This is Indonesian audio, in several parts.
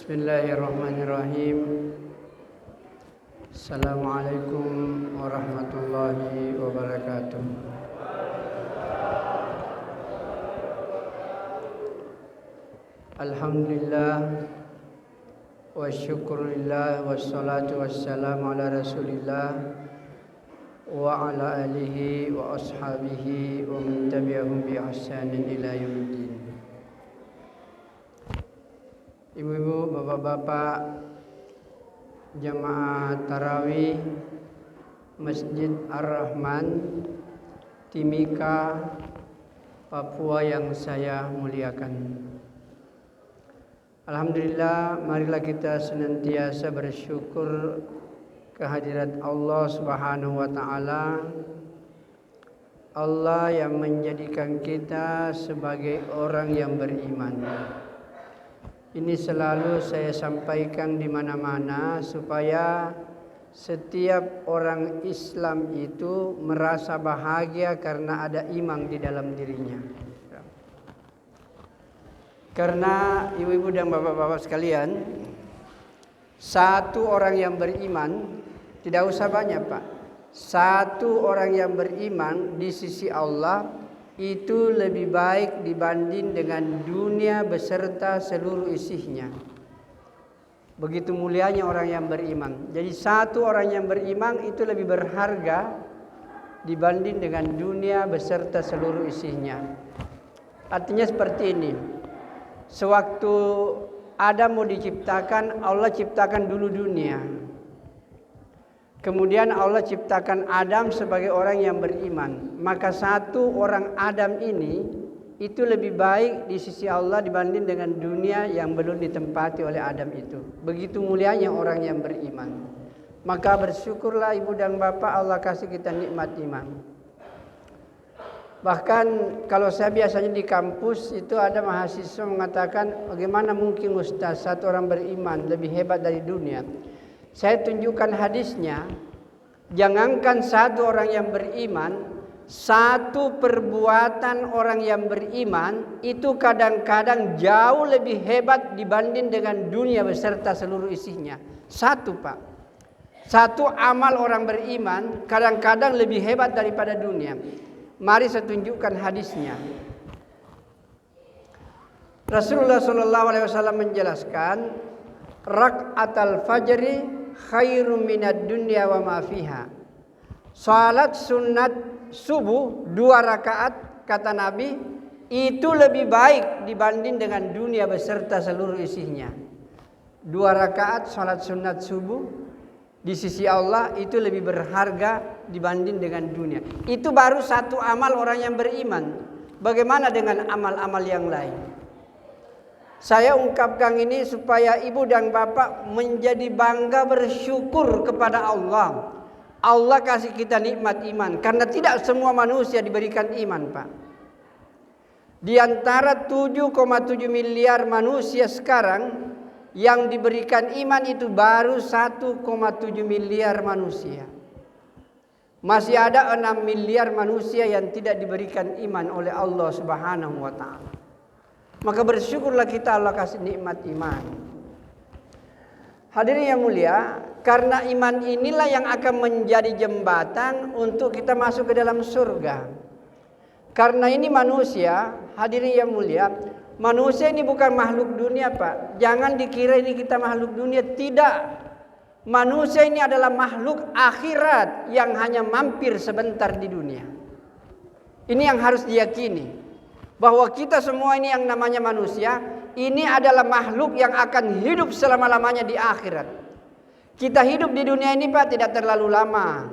Bismillahirrahmanirrahim. Assalamualaikum warahmatullahi wabarakatuh. Alhamdulillah wa syukurillah wassalatu wassalamu ala rasulillah wa ala alihi wa ashabihi wa man tabi'ahum bi ihsanin ila yaumiddin. Ibu-ibu, bapak-bapak, jamaah tarawih Masjid Ar-Rahman Timika, Papua yang saya muliakan. Alhamdulillah, marilah kita senantiasa bersyukur kehadirat Allah Subhanahu wa taala. Allah yang menjadikan kita sebagai orang yang beriman. Ini selalu saya sampaikan di mana-mana supaya setiap orang Islam itu merasa bahagia karena ada iman di dalam dirinya. Karena ibu-ibu dan bapak-bapak sekalian, satu orang yang beriman tidak usah banyak, Pak. Satu orang yang beriman di sisi Allah itu lebih baik dibanding dengan dunia beserta seluruh isinya. Begitu mulianya orang yang beriman. Jadi satu orang yang beriman itu lebih berharga dibanding dengan dunia beserta seluruh isinya. Artinya seperti ini. Sewaktu Adam mau diciptakan, Allah ciptakan dulu dunia. Kemudian Allah ciptakan Adam sebagai orang yang beriman. Maka satu orang Adam ini itu lebih baik di sisi Allah dibanding dengan dunia yang belum ditempati oleh Adam itu. Begitu mulianya orang yang beriman. Maka bersyukurlah ibu dan bapak, Allah kasih kita nikmat iman. Bahkan kalau saya biasanya di kampus itu ada mahasiswa mengatakan, bagaimana mungkin Ustaz satu orang beriman lebih hebat dari dunia. Saya tunjukkan hadisnya. Jangankan satu orang yang beriman, satu perbuatan orang yang beriman itu kadang-kadang jauh lebih hebat dibanding dengan dunia beserta seluruh isinya. Satu, Pak. Satu amal orang beriman kadang-kadang lebih hebat daripada dunia. Mari saya tunjukkan hadisnya. Rasulullah SAW menjelaskan, rak'atal fajri khairum minad dunya wa ma fiha. Salat sunat subuh 2 rakaat kata Nabi itu lebih baik dibanding dengan dunia beserta seluruh isinya. 2 rakaat salat sunat subuh di sisi Allah itu lebih berharga dibanding dengan dunia. Itu baru satu amal orang yang beriman. Bagaimana dengan amal-amal yang lain? Saya ungkapkan ini supaya ibu dan bapak menjadi bangga bersyukur kepada Allah. Allah kasih kita nikmat iman. Karena tidak semua manusia diberikan iman, Pak. Di antara 7,7 miliar manusia sekarang, yang diberikan iman itu baru 1,7 miliar manusia. Masih ada 6 miliar manusia yang tidak diberikan iman oleh Allah Subhanahu wa taala. Maka bersyukurlah kita Allah kasih nikmat iman. Hadirin yang mulia, karena iman inilah yang akan menjadi jembatan untuk kita masuk ke dalam surga. Karena ini manusia, hadirin yang mulia, manusia ini bukan makhluk dunia, Pak. Jangan dikira ini kita makhluk dunia, tidak. Manusia ini adalah makhluk akhirat yang hanya mampir sebentar di dunia. Ini yang harus diyakini. Bahwa kita semua ini yang namanya manusia, ini adalah makhluk yang akan hidup selama-lamanya di akhirat. Kita hidup di dunia ini, Pak, tidak terlalu lama.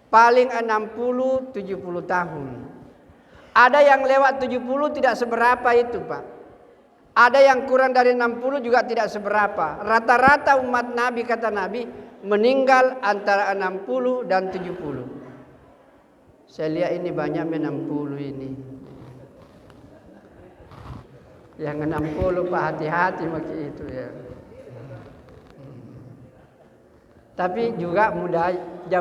Paling 60-70 tahun. Ada yang lewat 70 tidak seberapa itu, Pak. Ada yang kurang dari 60 juga tidak seberapa. Rata-rata umat Nabi, kata Nabi, meninggal antara 60 dan 70. Saya lihat ini banyaknya 60 ini. Yang 60 Pak, hati-hati maki itu ya. Tapi juga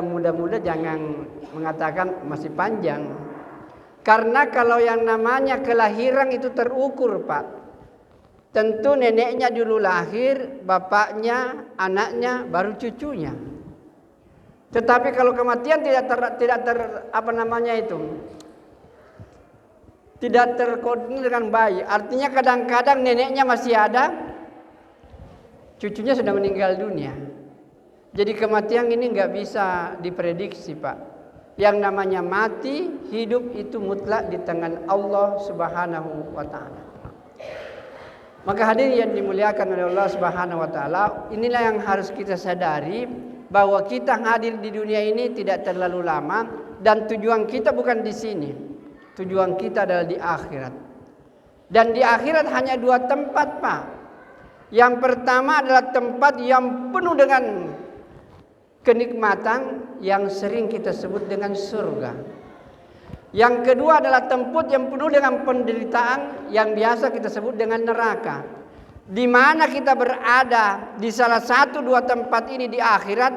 muda-muda jangan mengatakan masih panjang. Karena kalau yang namanya kelahiran itu terukur, Pak. tentu neneknya dulu lahir, bapaknya, anaknya, baru cucunya. Tetapi kalau kematian tidak terkoordinir dengan baik, artinya kadang-kadang neneknya masih ada, cucunya sudah meninggal dunia. Jadi kematian ini nggak bisa diprediksi, Pak. Yang namanya mati, hidup itu mutlak di tangan Allah Subhanahu wa taala. Maka hadirin yang dimuliakan oleh Allah Subhanahu wa taala, inilah yang harus kita sadari, bahwa kita hadir di dunia ini tidak terlalu lama dan tujuan kita bukan di sini. Tujuan kita adalah di akhirat. Dan di akhirat hanya 2 tempat, Pak. Yang pertama adalah tempat yang penuh dengan kenikmatan yang sering kita sebut dengan surga. Yang kedua adalah tempat yang penuh dengan penderitaan yang biasa kita sebut dengan neraka. Di mana kita berada di salah satu 2 tempat ini di akhirat,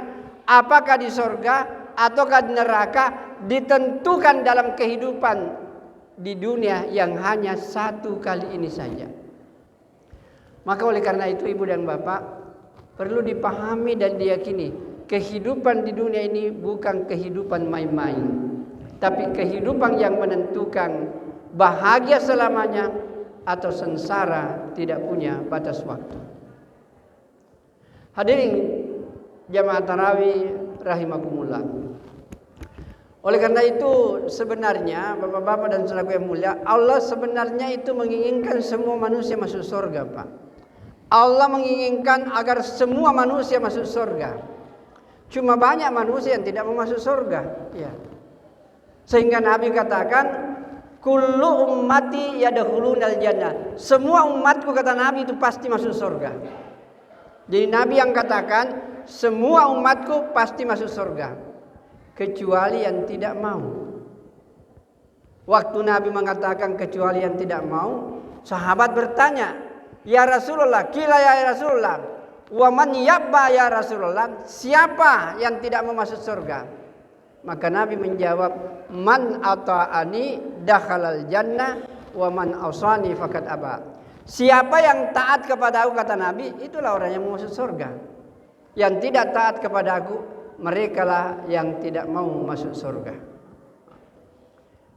apakah di surga ataukah di neraka, ditentukan dalam kehidupan di dunia yang hanya 1 kali ini saja. Maka oleh karena itu ibu dan bapak, perlu dipahami dan diyakini, kehidupan di dunia ini bukan kehidupan main-main, tapi kehidupan yang menentukan bahagia selamanya atau sengsara tidak punya batas waktu. Hadirin jamaah tarawih rahimakumullah. Oleh karena itu sebenarnya bapak-bapak dan saudaraku yang mulia, Allah sebenarnya itu menginginkan semua manusia masuk surga, Pak. Allah menginginkan agar semua manusia masuk surga. Cuma banyak manusia yang tidak mau masuk surga, ya. Sehingga Nabi katakan, kullu ummati yadkhulunal jannah. Semua umatku, kata Nabi, itu pasti masuk surga. Jadi Nabi yang katakan semua umatku pasti masuk surga, kecuali yang tidak mau. Waktu Nabi mengatakan kecuali yang tidak mau, sahabat bertanya, ya Rasulullah, kila ya Rasulullah, wa man yabba ya Rasulullah, siapa yang tidak mau masuk surga? Maka Nabi menjawab, man ata'ani dakhalal jannah wa man asani faqad aba. Siapa yang taat kepada aku, kata Nabi, itulah orang yang mau masuk surga. Yang tidak taat kepada aku, merekalah yang tidak mau masuk surga.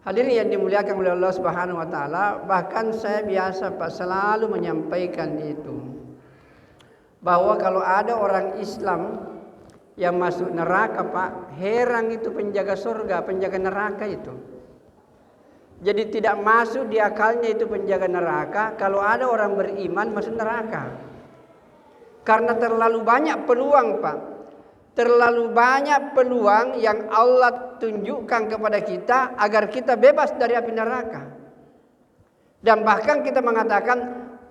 Hadirin yang dimuliakan oleh Allah Subhanahu wa taala, bahkan saya biasa Pak selalu menyampaikan itu, bahwa kalau ada orang Islam yang masuk neraka, Pak, heran itu penjaga surga, penjaga neraka itu. Jadi tidak masuk di akalnya itu penjaga neraka kalau ada orang beriman masuk neraka. Karena terlalu banyak peluang, Pak. Terlalu banyak peluang yang Allah tunjukkan kepada kita agar kita bebas dari api neraka. Dan bahkan kita mengatakan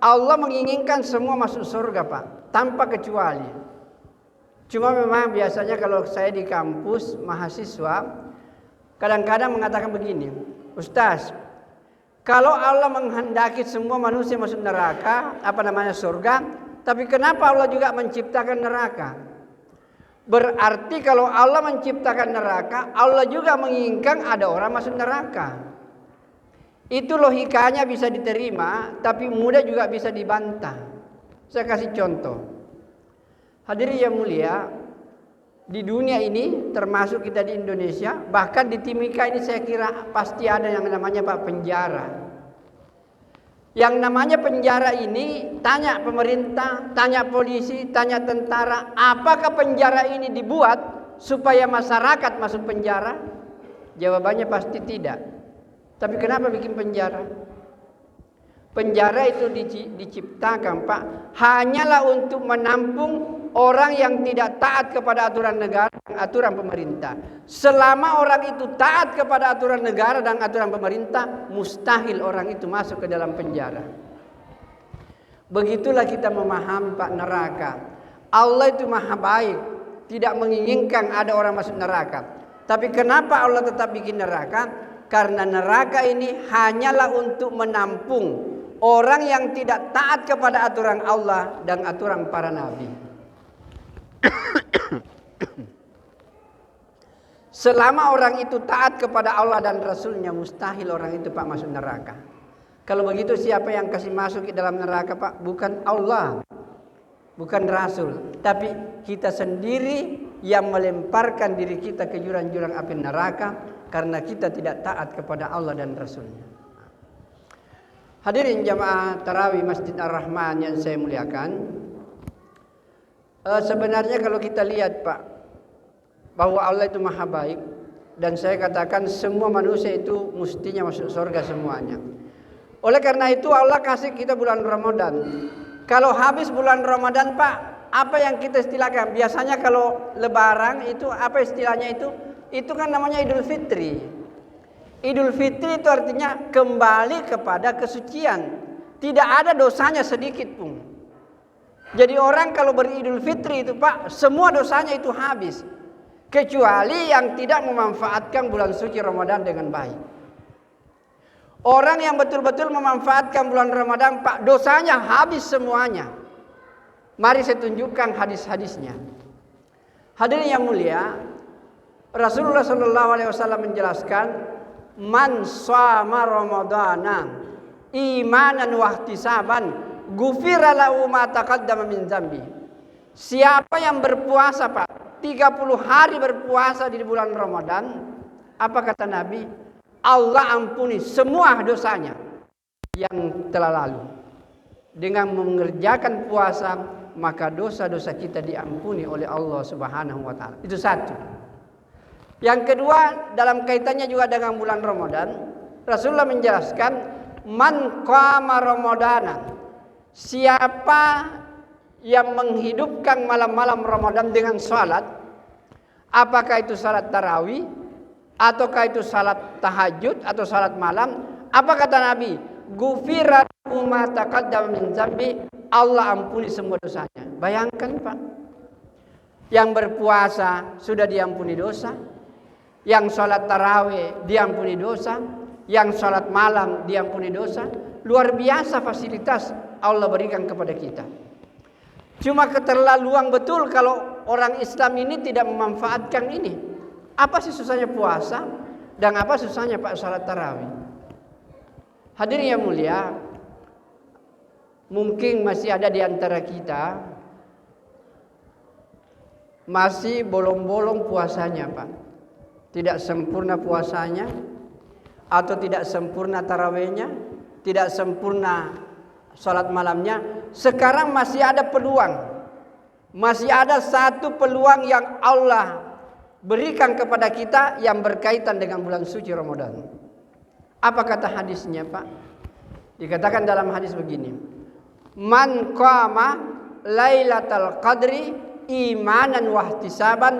Allah menginginkan semua masuk surga, Pak, tanpa kecuali. Cuma memang biasanya kalau saya di kampus mahasiswa kadang-kadang mengatakan begini, Ustaz, kalau Allah menghendaki semua manusia masuk neraka, surga, tapi kenapa Allah juga menciptakan neraka? Berarti kalau Allah menciptakan neraka, Allah juga menginginkan ada orang masuk neraka. Itu logikanya bisa diterima, tapi mudah juga bisa dibantah. Saya kasih contoh. Hadirin yang mulia, di dunia ini termasuk kita di Indonesia, bahkan di Timika ini saya kira pasti ada yang namanya Pak penjara. Yang namanya penjara ini, tanya pemerintah, tanya polisi, tanya tentara, apakah penjara ini dibuat supaya masyarakat masuk penjara? Jawabannya pasti tidak. Tapi kenapa bikin penjara? Penjara itu diciptakan, Pak, hanyalah untuk menampung orang yang tidak taat kepada aturan negara dan aturan pemerintah. Selama orang itu taat kepada aturan negara dan aturan pemerintah, mustahil orang itu masuk ke dalam penjara. Begitulah kita memahami, Pak, neraka. Allah itu maha baik, tidak menginginkan ada orang masuk neraka. Tapi kenapa Allah tetap bikin neraka? Karena neraka ini hanyalah untuk menampung orang yang tidak taat kepada aturan Allah dan aturan para nabi. Selama orang itu taat kepada Allah dan Rasulnya, mustahil orang itu, Pak, masuk neraka. Kalau begitu siapa yang kasih masuk ke dalam neraka, Pak? Bukan Allah, bukan Rasul, tapi kita sendiri yang melemparkan diri kita ke jurang-jurang api neraka karena kita tidak taat kepada Allah dan Rasulnya. Hadirin jamaah tarawih Masjid Ar-Rahman yang saya muliakan, sebenarnya kalau kita lihat, Pak, bahwa Allah itu maha baik, dan saya katakan semua manusia itu mestinya masuk surga semuanya. Oleh karena itu Allah kasih kita bulan Ramadan. Kalau habis bulan Ramadan, Pak, apa yang kita istilahkan? Biasanya kalau lebaran itu apa istilahnya itu? Itu kan namanya Idul Fitri. Idul Fitri itu artinya kembali kepada kesucian. Tidak ada dosanya sedikit pun. Jadi orang kalau beridul Fitri itu, Pak, semua dosanya itu habis. Kecuali yang tidak memanfaatkan bulan suci Ramadan dengan baik. Orang yang betul-betul memanfaatkan bulan Ramadan, Pak, dosanya habis semuanya. Mari saya tunjukkan hadis-hadisnya. Hadirin yang mulia, Rasulullah SAW menjelaskan, man shama ramadana imanan wa ihtisaban ghufira lahu ma taqaddama min dzambi. Siapa yang berpuasa, Pak, 30 hari berpuasa di bulan Ramadan, apa kata Nabi? Allah ampuni semua dosanya yang telah lalu. Dengan mengerjakan puasa, maka dosa-dosa kita diampuni oleh Allah Subhanahu wa taala. Itu satu. Yang kedua, dalam kaitannya juga dengan bulan Ramadan, Rasulullah menjelaskan, man qama ramadana. Siapa yang menghidupkan malam-malam Ramadan dengan salat, apakah itu salat tarawih, ataukah itu salat tahajud atau salat malam, apa kata Nabi? Ghufira lahu ma taqaddama min dzambi, Allah ampuni semua dosanya. Bayangkan, Pak, yang berpuasa sudah diampuni dosa, yang salat tarawih diampuni dosa, yang salat malam diampuni dosa. Luar biasa fasilitas Allah berikan kepada kita. Cuma keterlaluan betul kalau orang Islam ini tidak memanfaatkan ini. Apa sih susahnya puasa dan apa susahnya, Pak, salat tarawih? Hadirin yang mulia, mungkin masih ada di antara kita masih bolong-bolong puasanya, Pak. Tidak sempurna puasanya, atau tidak sempurna tarawihnya, tidak sempurna salat malamnya. Sekarang masih ada peluang. Masih ada satu peluang yang Allah berikan kepada kita yang berkaitan dengan bulan suci Ramadan. Apa kata hadisnya, Pak? Dikatakan dalam hadis begini, man qama lailatal qadri imanan wa ihtisaban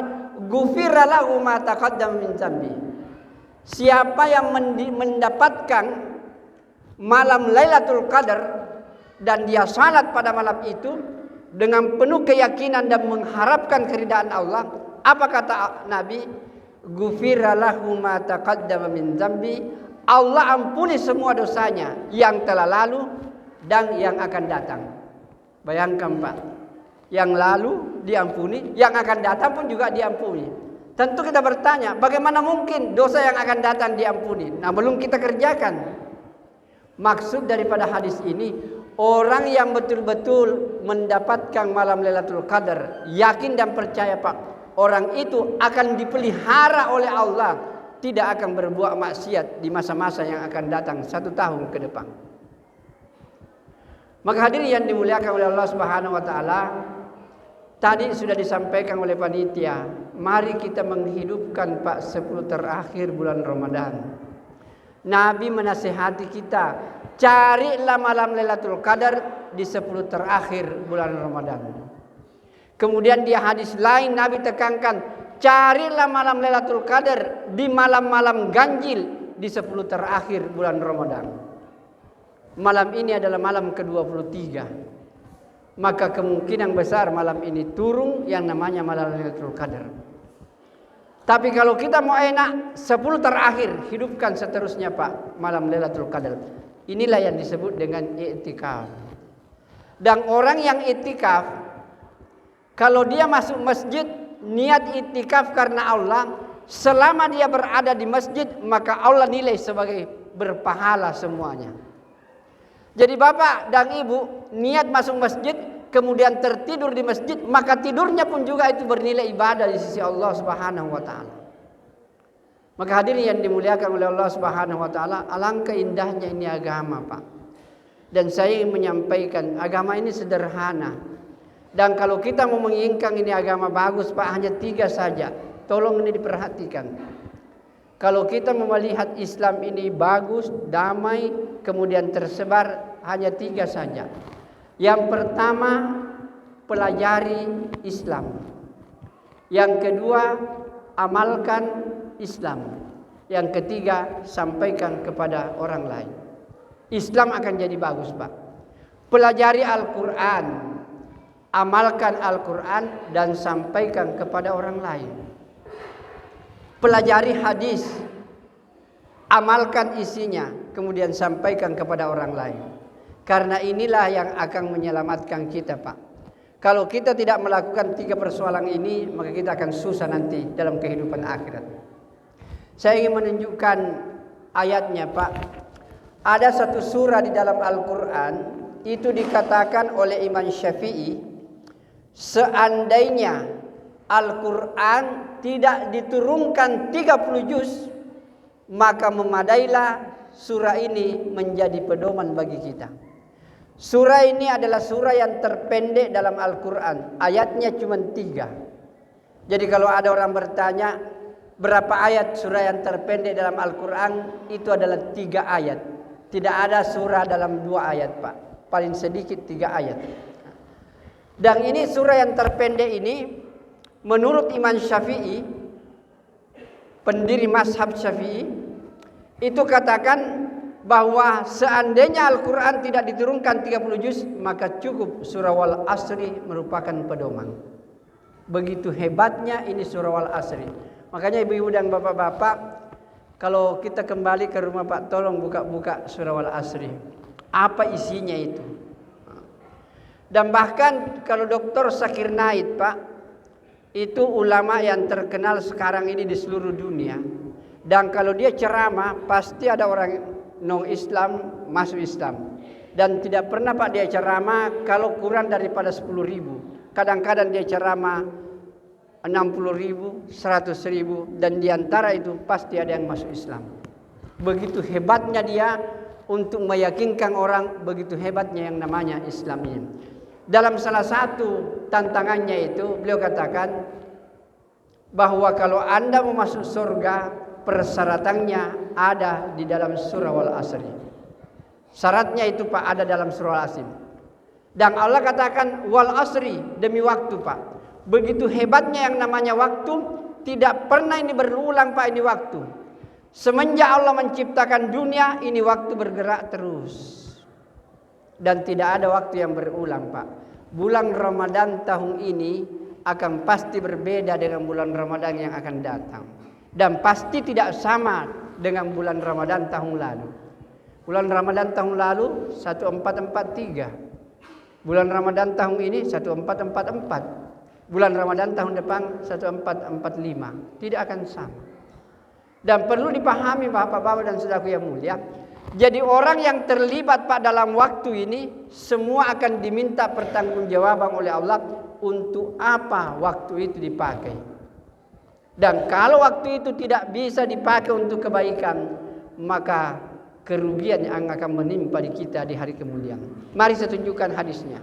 ghufira lahu ma taqaddama min dzambi. Siapa yang mendapatkan malam Lailatul Qadar dan dia salat pada malam itu dengan penuh keyakinan dan mengharapkan keridaan Allah, apa kata Nabi? Ghufira lahu ma taqaddama min dzambi. Allah ampuni semua dosanya yang telah lalu dan yang akan datang. Bayangkan, Pak, yang lalu diampuni, yang akan datang pun juga diampuni. Tentu kita bertanya, bagaimana mungkin dosa yang akan datang diampuni? Nah, belum kita kerjakan. Maksud daripada hadis ini, orang yang betul-betul mendapatkan malam Lailatul Qadar, yakin dan percaya, Pak, orang itu akan dipelihara oleh Allah, tidak akan berbuat maksiat di masa-masa yang akan datang 1 tahun ke depan. Maka hadirin yang dimuliakan oleh Allah Subhanahu wa taala, tadi sudah disampaikan oleh panitia, mari kita menghidupkan, Pak, 10 terakhir bulan Ramadan. Nabi menasihati kita, carilah malam Lailatul Qadar di 10 terakhir bulan Ramadan. Kemudian di hadis lain Nabi tekankan, carilah malam Lailatul Qadar di malam-malam ganjil di 10 terakhir bulan Ramadan. Malam ini adalah malam ke-23. Maka kemungkinan besar malam ini turun yang namanya malam Lailatul Qadar. Tapi kalau kita mau enak, 10 terakhir hidupkan seterusnya, Pak, malam Lailatul Qadar. Inilah yang disebut dengan i'tikaf. Dan orang yang i'tikaf, kalau dia masuk masjid niat i'tikaf karena Allah, selama dia berada di masjid maka Allah nilai sebagai berpahala semuanya. Jadi bapak dan ibu niat masuk masjid, kemudian tertidur di masjid, maka tidurnya pun juga itu bernilai ibadah di sisi Allah Subhanahu wa taala. Maka hadirin yang dimuliakan oleh Allah Subhanahu wa taala, alangkah indahnya ini agama, Pak. Dan saya ingin menyampaikan, agama ini sederhana. Dan kalau kita mau menginginkan ini agama bagus, Pak, hanya 3 saja. Tolong ini diperhatikan. Kalau kita mau melihat Islam ini bagus, damai, kemudian tersebar, hanya 3 saja. Yang pertama, pelajari Islam. Yang kedua, amalkan Islam. Yang ketiga, sampaikan kepada orang lain. Islam akan jadi bagus, Pak. Pelajari Al-Quran, amalkan Al-Quran, dan sampaikan kepada orang lain. Pelajari hadis, amalkan isinya, kemudian sampaikan kepada orang lain. Karena inilah yang akan menyelamatkan kita, Pak. Kalau kita tidak melakukan 3 persoalan ini, maka kita akan susah nanti dalam kehidupan akhirat. Saya ingin menunjukkan ayatnya, Pak. Ada satu surah di dalam Al-Quran, itu dikatakan oleh Imam Syafi'i, seandainya Al-Quran tidak diturunkan 30 juz, maka memadailah surah ini menjadi pedoman bagi kita. Surah ini adalah surah yang terpendek dalam Al-Quran. Ayatnya cuma 3. Jadi kalau ada orang bertanya, berapa ayat surah yang terpendek dalam Al-Quran? Itu adalah 3 ayat. Tidak ada surah dalam 2 ayat, Pak. Paling sedikit 3 ayat. Dan ini surah yang terpendek ini, menurut Imam Syafi'i, pendiri mazhab Syafi'i, itu katakan bahwa seandainya Al-Quran tidak diturunkan 30 juz, maka cukup surah Wal Asri merupakan pedoman. Begitu hebatnya ini surah Wal Asri. Makanya ibu-ibu dan bapak-bapak, kalau kita kembali ke rumah, Pak, tolong buka-buka surah Wal Asri. Apa isinya itu? Dan bahkan kalau Dr. Zakir Naik, Pak, itu ulama yang terkenal sekarang ini di seluruh dunia. Dan kalau dia ceramah, pasti ada orang non-Islam masuk Islam. Dan tidak pernah, Pak, dia ceramah kalau kurang daripada 10.000. Kadang-kadang dia ceramah 60.000, 100.000, dan diantara itu pasti ada yang masuk Islam. Begitu hebatnya dia untuk meyakinkan orang, begitu hebatnya yang namanya Islam ini. Dalam salah satu tantangannya itu beliau katakan bahwa kalau Anda mau masuk surga, persyaratannya ada di dalam surah Wal Asri. Syaratnya itu, Pak, ada dalam surah Wal Asri. Dan Allah katakan Wal Asri, demi waktu, Pak. Begitu hebatnya yang namanya waktu, tidak pernah ini berulang, Pak, ini waktu. Semenjak Allah menciptakan dunia, ini waktu bergerak terus. Dan tidak ada waktu yang berulang, Pak. Bulan Ramadan tahun ini akan pasti berbeda dengan bulan Ramadan yang akan datang. Dan pasti tidak sama dengan bulan Ramadan tahun lalu. Bulan Ramadan tahun lalu 1443. Bulan Ramadan tahun ini 1444. Bulan Ramadan tahun depan 1445. Tidak akan sama. Dan perlu dipahami bapak-bapak dan saudaraku yang mulia, jadi orang yang terlibat, Pak, dalam waktu ini, semua akan diminta pertanggungjawaban oleh Allah untuk apa waktu itu dipakai. Dan kalau waktu itu tidak bisa dipakai untuk kebaikan, maka kerugian yang akan menimpa di kita di hari kemuliaan. Mari saya tunjukkan hadisnya.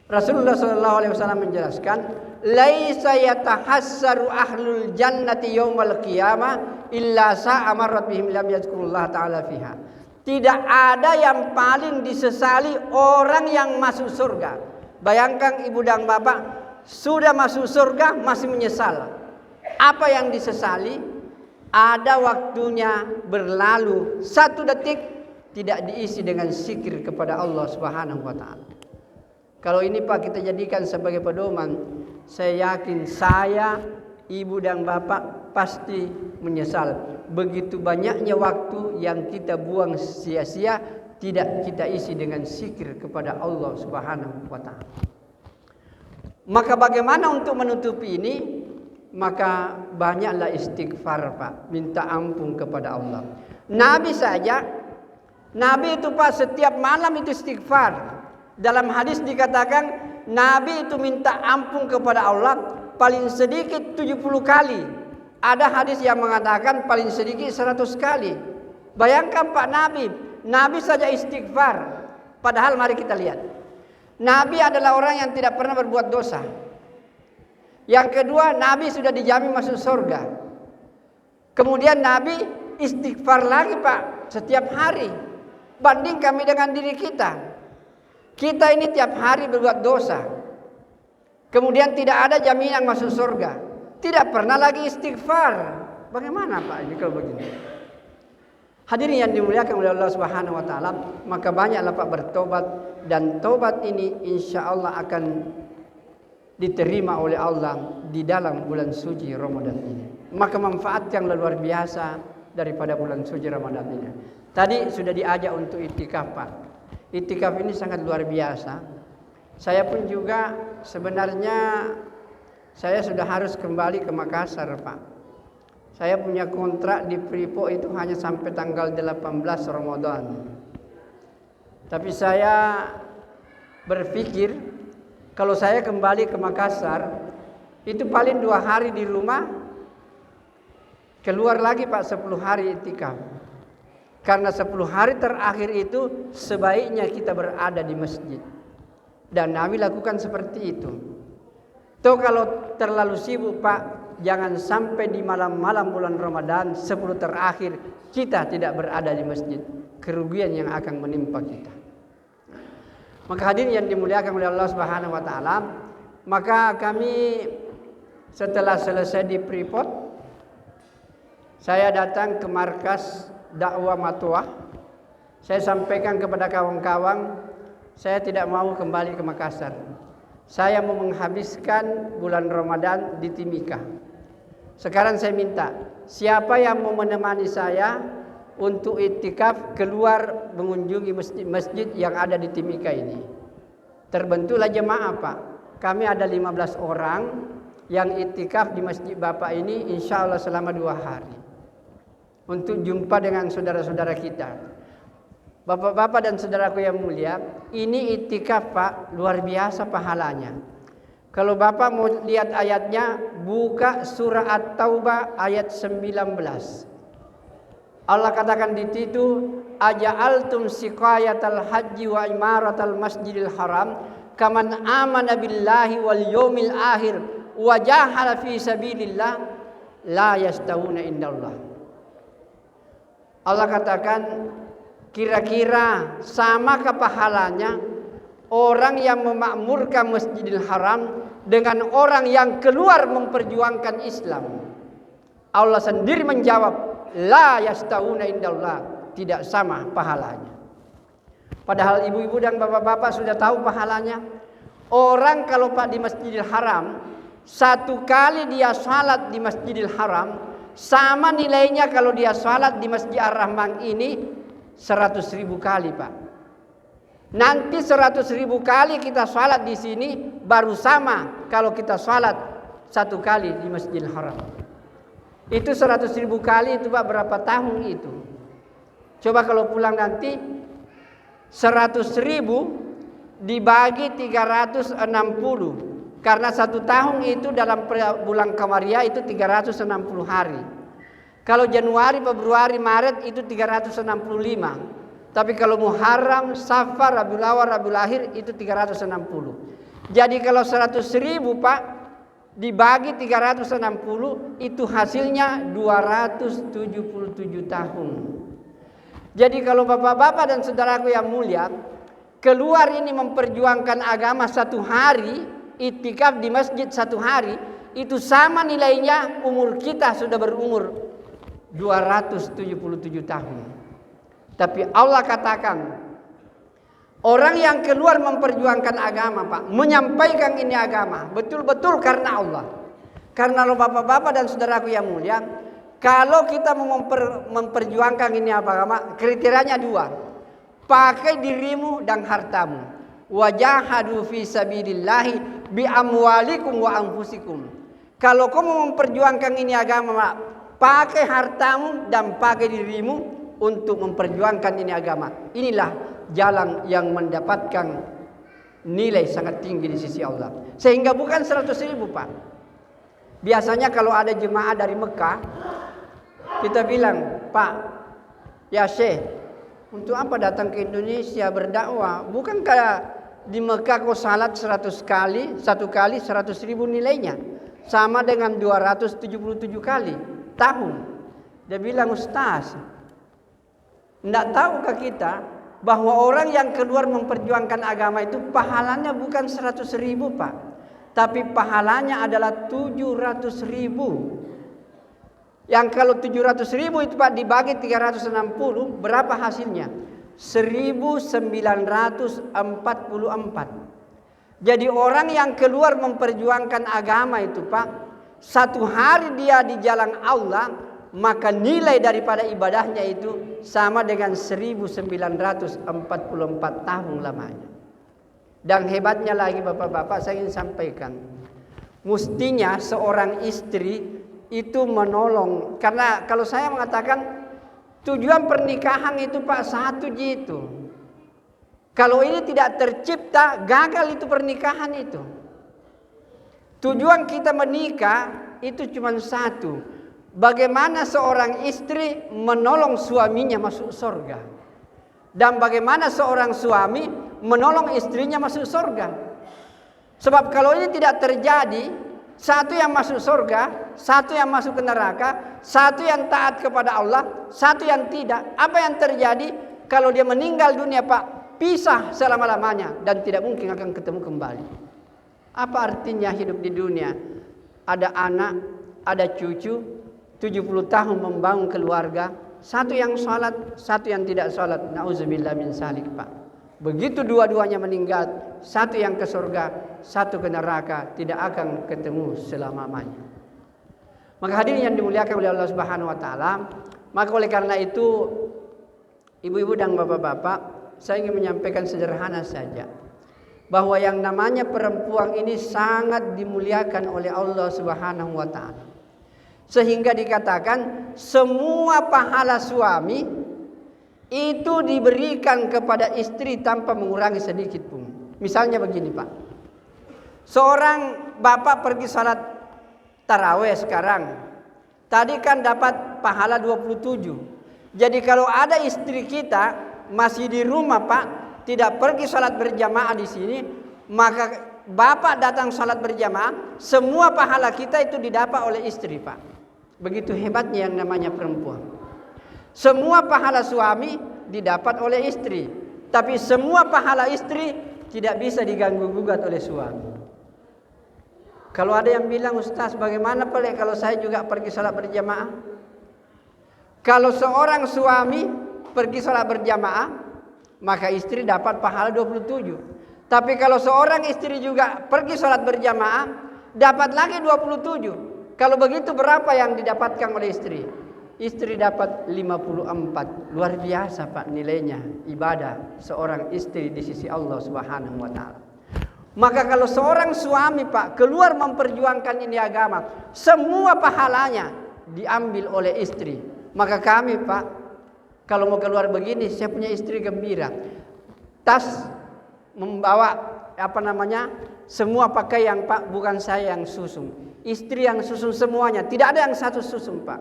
Rasulullah SAW menjelaskan, laisa yatahassaru ahlul jannati yaumal qiyamah illa sa'a marrat bihim lam yazkurullah ta'ala fiha. Tidak ada yang paling disesali orang yang masuk surga. Bayangkan ibu dan bapak, sudah masuk surga masih menyesal. Apa yang disesali? Ada waktunya berlalu 1 detik tidak diisi dengan zikir kepada Allah Subhanahu wa taala. Kalau ini, Pak, kita jadikan sebagai pedoman, saya yakin saya, ibu dan bapak pasti menyesal. Begitu banyaknya waktu yang kita buang sia-sia, tidak kita isi dengan zikir kepada Allah Subhanahu wa taala. Maka bagaimana untuk menutupi ini? Maka banyaklah istighfar, Pak, minta ampun kepada Allah. Nabi saja Nabi itu Pak setiap malam itu istighfar. Dalam hadis dikatakan Nabi itu minta ampun kepada Allah paling sedikit 70 kali. Ada hadis yang mengatakan paling sedikit 100 kali. Bayangkan Pak Nabi saja istighfar. Padahal mari kita lihat. Nabi adalah orang yang tidak pernah berbuat dosa. Yang kedua, Nabi sudah dijamin masuk surga. Kemudian Nabi istighfar lagi Pak setiap hari. Banding kami dengan diri kita. Kita ini tiap hari berbuat dosa. Kemudian tidak ada jaminan masuk surga. Tidak pernah lagi istighfar. Bagaimana Pak ini kalau begini? Hadirin yang dimuliakan oleh Allah Subhanahu wa taala, maka banyaklah Pak bertobat dan tobat ini insya Allah akan diterima oleh Allah di dalam bulan suci Ramadan ini. Maka manfaat yang luar biasa daripada bulan suci Ramadan ini. Tadi sudah diajak untuk itikaf Pak. Itikaf ini sangat luar biasa. Saya pun juga sebenarnya saya sudah harus kembali ke Makassar Pak. Saya punya kontrak di Freeport itu hanya sampai tanggal 18 Ramadan. Tapi saya berpikir kalau saya kembali ke Makassar itu paling 2 hari di rumah, keluar lagi Pak 10 hari itikaf. Karena 10 hari terakhir itu sebaiknya kita berada di masjid. Dan Nabi lakukan seperti itu. Toh kalau terlalu sibuk Pak, jangan sampai di malam-malam bulan Ramadan 10 terakhir kita tidak berada di masjid. Kerugian yang akan menimpa kita. Maka hadirin yang dimuliakan oleh Allah Subhanahu wa taala, maka kami setelah selesai di Freeport, saya datang ke markas dakwah Matuah. Saya sampaikan kepada kawan-kawan, saya tidak mau kembali ke Makassar. Saya mau menghabiskan bulan Ramadan di Timika. Sekarang saya minta, siapa yang mau menemani saya untuk iktikaf keluar mengunjungi masjid-masjid yang ada di Timika ini. Terbentuklah jemaah Pak. Kami ada 15 orang yang iktikaf di masjid Bapak ini insya Allah selama 2 hari. Untuk jumpa dengan saudara-saudara kita. Bapak-bapak dan saudaraku yang mulia, ini iktikaf Pak, luar biasa pahalanya. Kalau Bapak mau lihat ayatnya, buka surah At-Taubah ayat 19. Allah katakan di situ, aja'altum siqayatal haji wa imaratal masjidil haram kaman amana billahi wal yawmil akhir wa jahala fi sabilillah la yastawuna indallah. Allah katakan, kira-kira samakah pahalanya orang yang memakmurkan Masjidil Haram dengan orang yang keluar memperjuangkan Islam? Allah sendiri menjawab, la yastauna indallah, tidak sama pahalanya. Padahal ibu-ibu dan bapak-bapak sudah tahu pahalanya. Orang kalau Pak di Masjidil Haram, 1 kali dia salat di Masjidil Haram sama nilainya kalau dia salat di Masjid Ar-Rahman ini 100.000 kali Pak. Nanti 100.000 kali kita salat di sini baru sama kalau kita salat 1 kali di Masjidil Haram. Itu 100.000 kali itu Pak berapa tahun itu? Coba kalau pulang nanti 100.000 dibagi 360. Karena 1 tahun itu dalam bulan Qamariyah itu 360 hari. Kalau Januari, Februari, Maret itu 365. Tapi kalau Muharram, Safar, Rabiul Awal, Rabiul Akhir itu 360. Jadi kalau 100.000 Pak dibagi 360 itu hasilnya 277 tahun. Jadi kalau bapak-bapak dan saudaraku yang mulia, keluar ini memperjuangkan agama 1 hari, iktikaf di masjid 1 hari, itu sama nilainya umur kita sudah berumur 277 tahun. Tapi Allah katakan, orang yang keluar memperjuangkan agama Pak, menyampaikan ini agama, betul-betul karena Allah. Karena lo bapak-bapak dan saudaraku yang mulia, kalau kita mau memperjuangkan ini agama, kriterianya 2. Pakai dirimu dan hartamu. Wajahadu fi sabilillahi bi amwalikum wa anfusikum. Kalau kamu memperjuangkan ini agama, pakai hartamu dan pakai dirimu, untuk memperjuangkan ini agama. Inilah jalan yang mendapatkan nilai sangat tinggi di sisi Allah. Sehingga bukan 100.000 Pak. Biasanya kalau ada jemaah dari Mekah, kita bilang, Pak, ya Syekh, untuk apa datang ke Indonesia berdakwah? Bukankah di Mekah kau salat 100 kali, satu kali 100.000 nilainya? Sama dengan 277 kali tahun. Dia bilang, Ustaz, tidak tahukah kita bahwa orang yang keluar memperjuangkan agama itu pahalanya bukan 100.000 Pak, tapi pahalanya adalah 700.000. Yang kalau 700.000 itu Pak dibagi 360, berapa hasilnya? 1944. Jadi orang yang keluar memperjuangkan agama itu Pak, satu hari dia di jalan Allah, maka nilai daripada ibadahnya itu sama dengan 1944 tahun lamanya. Dan hebatnya lagi Bapak-bapak, saya ingin sampaikan, mestinya seorang istri itu menolong. Karena kalau saya mengatakan tujuan pernikahan itu Pak satu gitu. Kalau ini tidak tercipta, gagal itu pernikahan itu. Tujuan kita menikah itu cuma satu. Bagaimana seorang istri menolong suaminya masuk surga. Dan bagaimana seorang suami menolong istrinya masuk surga. Sebab kalau ini tidak terjadi, satu yang masuk surga, satu yang masuk ke neraka, satu yang taat kepada Allah, satu yang tidak. Apa yang terjadi kalau dia meninggal dunia Pak? Pisah selama-lamanya dan tidak mungkin akan ketemu kembali. Apa artinya hidup di dunia? Ada anak, ada cucu, 70 tahun membangun keluarga, satu yang sholat, satu yang tidak sholat. Nauzubillah min salik Pak. Begitu dua-duanya meninggal, satu yang ke surga, satu ke neraka, tidak akan ketemu selama-lamanya. Maka hadirin yang dimuliakan oleh Allah Subhanahu wa taala, maka oleh karena itu ibu-ibu dan bapak-bapak, saya ingin menyampaikan sederhana saja bahwa yang namanya perempuan ini sangat dimuliakan oleh Allah Subhanahu wa taala. Sehingga dikatakan semua pahala suami itu diberikan kepada istri tanpa mengurangi sedikit pun. Misalnya begini Pak, seorang bapak pergi salat taraweh sekarang, tadi kan dapat pahala 27. Jadi kalau ada istri kita masih di rumah Pak, tidak pergi salat berjamaah di sini, maka bapak datang salat berjamaah, semua pahala kita itu didapat oleh istri Pak. Begitu hebatnya yang namanya perempuan. Semua pahala suami didapat oleh istri, tapi semua pahala istri tidak bisa diganggu-gugat oleh suami. Kalau ada yang bilang, Ustaz, bagaimana kalau saya juga pergi salat berjamaah? Kalau seorang suami pergi salat berjamaah, maka istri dapat pahala 27. Tapi kalau seorang istri juga pergi salat berjamaah, dapat lagi 27. Kalau begitu berapa yang didapatkan oleh istri? Istri dapat 54. Luar biasa Pak nilainya ibadah seorang istri di sisi Allah Subhanahu wa taala. Maka kalau seorang suami Pak keluar memperjuangkan ini agama, semua pahalanya diambil oleh istri. Maka kami Pak, kalau mau keluar begini, saya punya istri gembira. Tas membawa semua pakaian Pak, bukan saya yang susun. Istri yang susun semuanya, tidak ada yang satu susun Pak.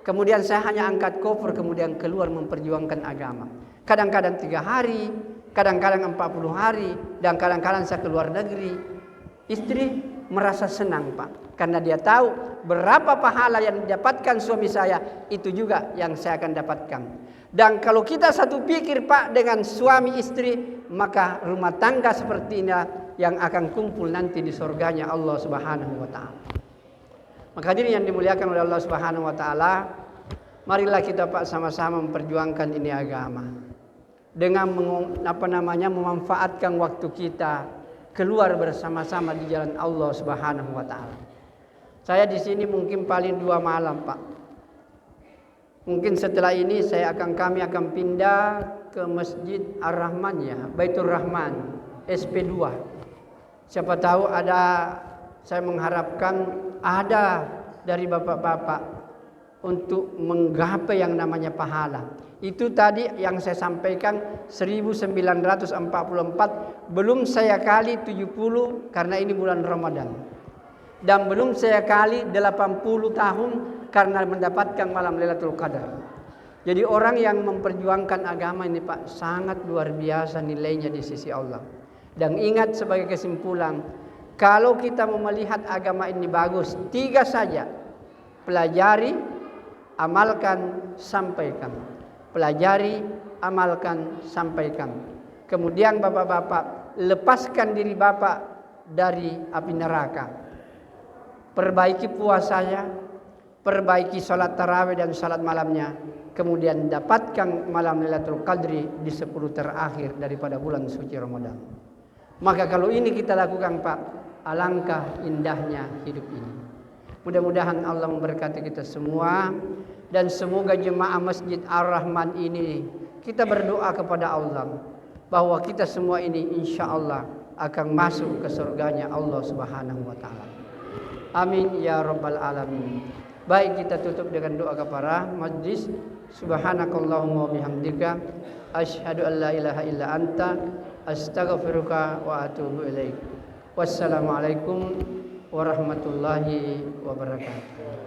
Kemudian saya hanya angkat koper, kemudian keluar memperjuangkan agama. Kadang-kadang 3 hari, kadang-kadang 40 hari, dan kadang-kadang saya keluar negeri. Istri merasa senang Pak, karena dia tahu berapa pahala yang didapatkan suami saya, itu juga yang saya akan dapatkan. Dan kalau kita satu pikir Pak dengan suami istri, maka rumah tangga seperti ini yang akan kumpul nanti di surganya Allah Subhanahu wa taala. Maka hadirin yang dimuliakan oleh Allah Subhanahu wa taala, marilah kita Pak sama-sama memperjuangkan ini agama. Dengan memanfaatkan waktu kita keluar bersama-sama di jalan Allah Subhanahu wa taala. Saya di sini mungkin paling 2 malam, Pak. Mungkin setelah ini kami akan pindah ke Masjid Ar-Rahman ya, Baitur Rahman, SP2. Siapa tahu saya mengharapkan ada dari bapak-bapak untuk menggapai yang namanya pahala. Itu tadi yang saya sampaikan 1944, belum saya kali 70 karena ini bulan Ramadan. Dan belum saya kali 80 tahun karena mendapatkan malam Lailatul Qadar. Jadi orang yang memperjuangkan agama ini Pak sangat luar biasa nilainya di sisi Allah. Dan ingat sebagai kesimpulan, kalau kita mau melihat agama ini bagus, 3 saja. Pelajari, amalkan, sampaikan. Pelajari, amalkan, sampaikan. Kemudian bapak-bapak, lepaskan diri bapak dari api neraka. Perbaiki puasanya, perbaiki salat tarawih dan salat malamnya. Kemudian dapatkan malam Lailatul Qadri di 10 terakhir daripada bulan suci Ramadan. Maka kalau ini kita lakukan Pak, alangkah indahnya hidup ini. Mudah-mudahan Allah memberkati kita semua. Dan semoga jemaah Masjid Ar-Rahman ini kita berdoa kepada Allah bahwa kita semua ini insya Allah akan masuk ke surganya Allah Subhanahu wa taala. Amin ya rabbal alamin. Baik, kita tutup dengan doa kepada majlis. Subhanakallahumma wa bihamdika asyhadu an la ilaha illa anta astaghfiruka wa atubu ilaik. Wassalamualaikum warahmatullahi wabarakatuh.